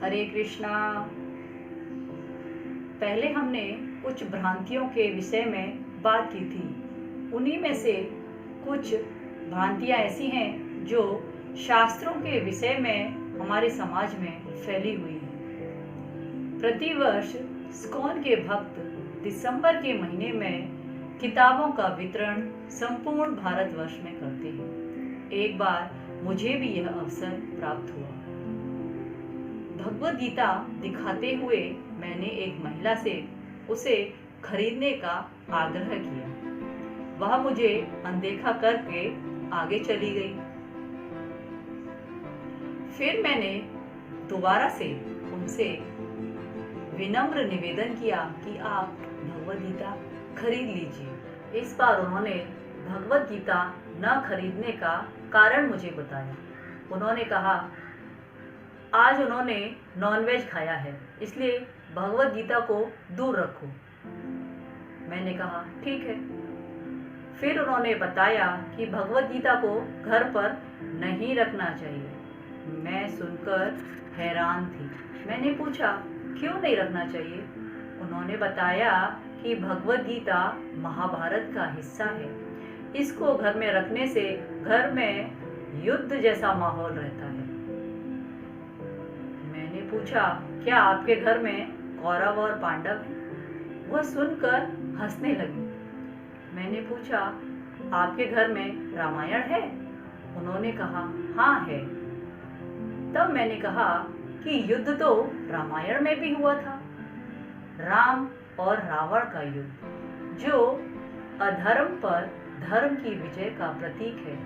हरे कृष्णा। पहले हमने कुछ भ्रांतियों के विषय में बात की थी। उन्हीं में से कुछ भ्रांतियां ऐसी हैं जो शास्त्रों के विषय में हमारे समाज में फैली हुई हैं। प्रतिवर्ष इस्कॉन के भक्त दिसंबर के महीने में किताबों का वितरण संपूर्ण भारतवर्ष में करते हैं। एक बार मुझे भी यह अवसर प्राप्त हुआ। भगवद गीता दिखाते हुए मैंने एक महिला से उसे खरीदने का आग्रह किया। वह मुझे अनदेखा करके आगे चली गई। फिर मैंने दोबारा से उनसे विनम्र निवेदन किया कि आप भगवद गीता खरीद लीजिए। इस बार उन्होंने भगवद गीता न खरीदने का कारण मुझे बताया। उन्होंने कहा आज उन्होंने नॉनवेज खाया है, इसलिए भगवद गीता को दूर रखो। मैंने कहा ठीक है। फिर उन्होंने बताया कि भगवद गीता को घर पर नहीं रखना चाहिए। मैं सुनकर हैरान थी। मैंने पूछा क्यों नहीं रखना चाहिए? उन्होंने बताया कि भगवद गीता महाभारत का हिस्सा है। इसको घर में रखने से घर में युद्ध जैसा माहौल रहता है। मैंने पूछा क्या आपके घर में कौरव और पांडव हैं? वह सुनकर हंसने लगी। मैंने पूछा आपके घर में रामायण है? उन्होंने कहा हाँ है। तब मैंने कहा कि युद्ध तो रामायण में भी हुआ था, राम और रावण का युद्ध, जो अधर्म पर धर्म की विजय का प्रतीक है।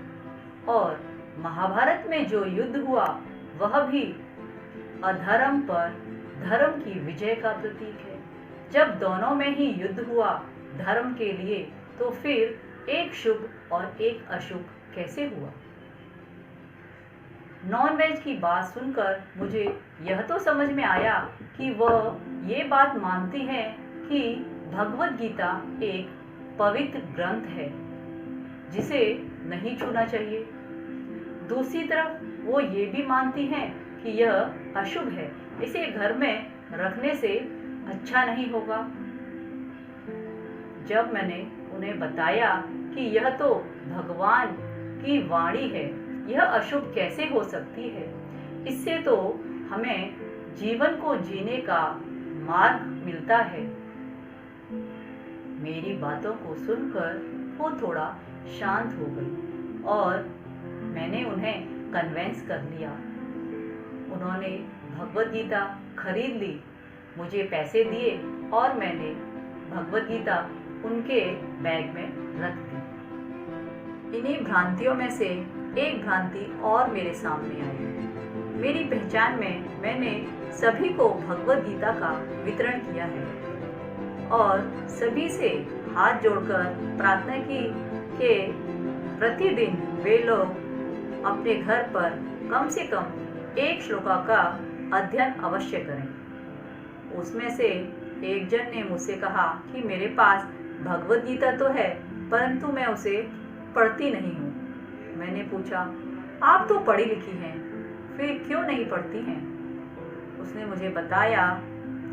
और महाभारत में जो युद्ध हुआ वह भी अधर्म पर धर्म की विजय का प्रतीक है। जब दोनों में ही युद्ध हुआ धर्म के लिए, तो फिर एक शुभ और एक अशुभ कैसे हुआ? नॉनवेज की बात सुनकर मुझे यह तो समझ में आया कि वह ये बात मानती हैं कि भगवद गीता एक पवित्र ग्रंथ है जिसे नहीं छूना चाहिए। दूसरी तरफ वो ये भी मानती हैं कि यह अशुभ है, इसे घर में रखने से अच्छा नहीं होगा। जब मैंने उन्हें बताया कि यह तो भगवान की वाणी है, यह अशुभ कैसे हो सकती है? इससे तो हमें जीवन को जीने का मार्ग मिलता है। मेरी बातों को सुनकर वो थोड़ा शांत हो गई और मैंने उन्हें कन्विंस कर लिया। उन्होंने भगवद गीता खरीद ली, मुझे पैसे दिए और मैंने भगवद गीता उनके बैग में रख दी। इन्हीं भ्रांतियों में से एक भ्रांति और मेरे सामने आई। मेरी पहचान में मैंने सभी को भगवद गीता का वितरण किया है और सभी से हाथ जोड़कर प्रार्थना की कि प्रतिदिन वे लोग अपने घर पर कम से कम एक श्लोका का अध्ययन अवश्य करें। उसमें से एक जन ने मुझसे कहा कि मेरे पास भगवद गीता तो है, परंतु मैं उसे पढ़ती नहीं हूँ। मैंने पूछा आप तो पढ़ी लिखी हैं, फिर क्यों नहीं पढ़ती हैं? उसने मुझे बताया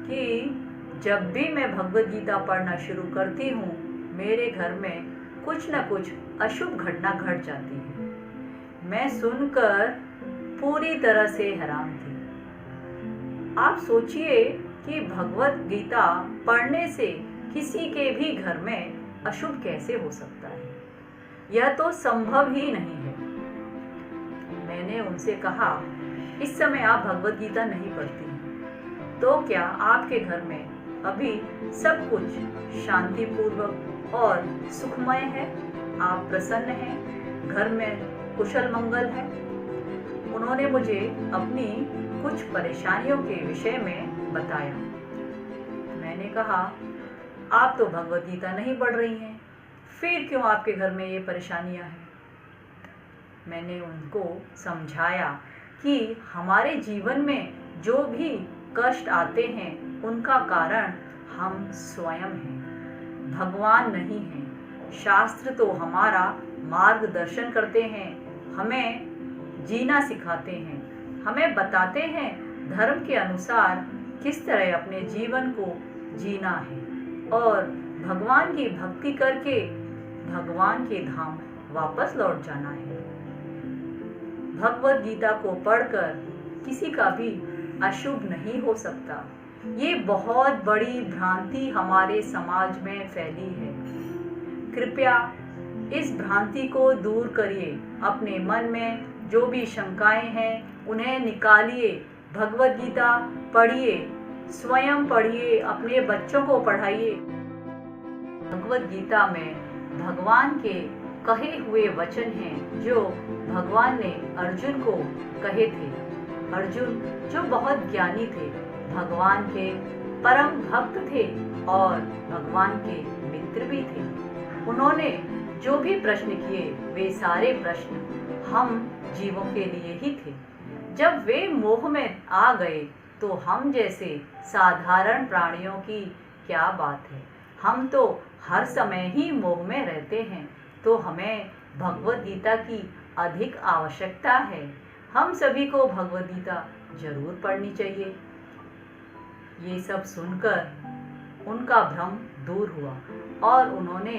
कि जब भी मैं भगवद गीता पढ़ना शुरू करती हूँ, मेरे घर में कुछ न कुछ अशुभ घटना घट जाती है। मैं सुनकर पूरी तरह से हैरान थी। आप सोचिए कि भगवद गीता पढ़ने से किसी के भी घर में अशुभ कैसे हो सकता है? यह तो संभव ही नहीं है। मैंने उनसे कहा इस समय आप भगवद गीता नहीं पढ़ती, तो क्या आपके घर में अभी सब कुछ शांतिपूर्वक और सुखमय है? आप प्रसन्न हैं? घर में कुशल मंगल है? उन्होंने मुझे अपनी कुछ परेशानियों के विषय में बताया। मैंने कहा आप तो भगवद गीता नहीं पढ़ रही हैं, फिर क्यों आपके घर में ये परेशानियां हैं? मैंने उनको समझाया कि हमारे जीवन में जो भी कष्ट आते हैं उनका कारण हम स्वयं हैं, भगवान नहीं हैं। शास्त्र तो हमारा मार्गदर्शन करते हैं, हमें जीना सिखाते हैं, हमें बताते हैं धर्म के अनुसार किस तरह अपने जीवन को जीना है और भगवान की भक्ति करके भगवान के धाम वापस लौट जाना है। भगवद गीता को पढ़कर किसी का भी अशुभ नहीं हो सकता। ये बहुत बड़ी भ्रांति हमारे समाज में फैली है। कृपया इस भ्रांति को दूर करिए। अपने मन में जो भी शंकाएं हैं उन्हें निकालिए। भगवद गीता पढ़िए, स्वयं पढ़िए, अपने बच्चों को पढ़ाइए। भगवद गीता में भगवान के कहे हुए वचन हैं जो भगवान ने अर्जुन को कहे थे। अर्जुन जो बहुत ज्ञानी थे, भगवान के परम भक्त थे और भगवान के मित्र भी थे। उन्होंने जो भी प्रश्न किए वे सारे प्रश्न हम जीवों के लिए ही थे। जब वे मोह में आ गए तो हम जैसे साधारण प्राणियों की क्या बात है। हम तो हर समय ही मोह में रहते हैं, तो हमें भगवद गीता की अधिक आवश्यकता है। हम सभी को भगवद गीता जरूर पढ़नी चाहिए। ये सब सुनकर उनका भ्रम दूर हुआ और उन्होंने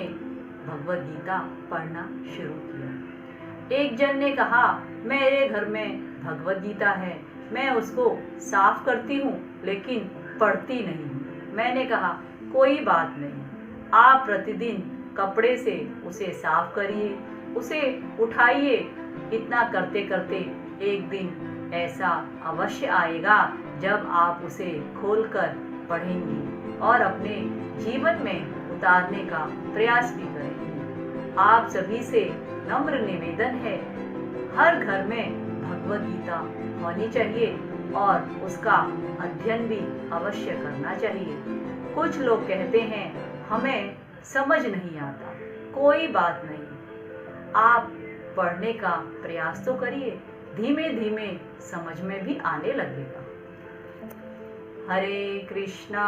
भगवद गीता पढ़ना शुरू किया। एक जन ने कहा, मेरे घर में भगवद गीता है, मैं उसको साफ करती हूँ लेकिन पढ़ती नहीं हूँ। मैंने कहा, कोई बात नहीं, आप प्रतिदिन कपड़े से उसे साफ करिए, उसे उठाइए। इतना करते करते एक दिन ऐसा अवश्य आएगा जब आप उसे खोलकर पढ़ेंगी और अपने जीवन में उतारने का प्रयास भी करेंगी। आप सभी से नम्र निवेदन है, हर घर में भगवद गीता होनी चाहिए और उसका अध्ययन भी अवश्य करना चाहिए। कुछ लोग कहते हैं हमें समझ नहीं आता। कोई बात नहीं, आप पढ़ने का प्रयास तो करिए, धीमे धीमे समझ में भी आने लगेगा। हरे कृष्णा।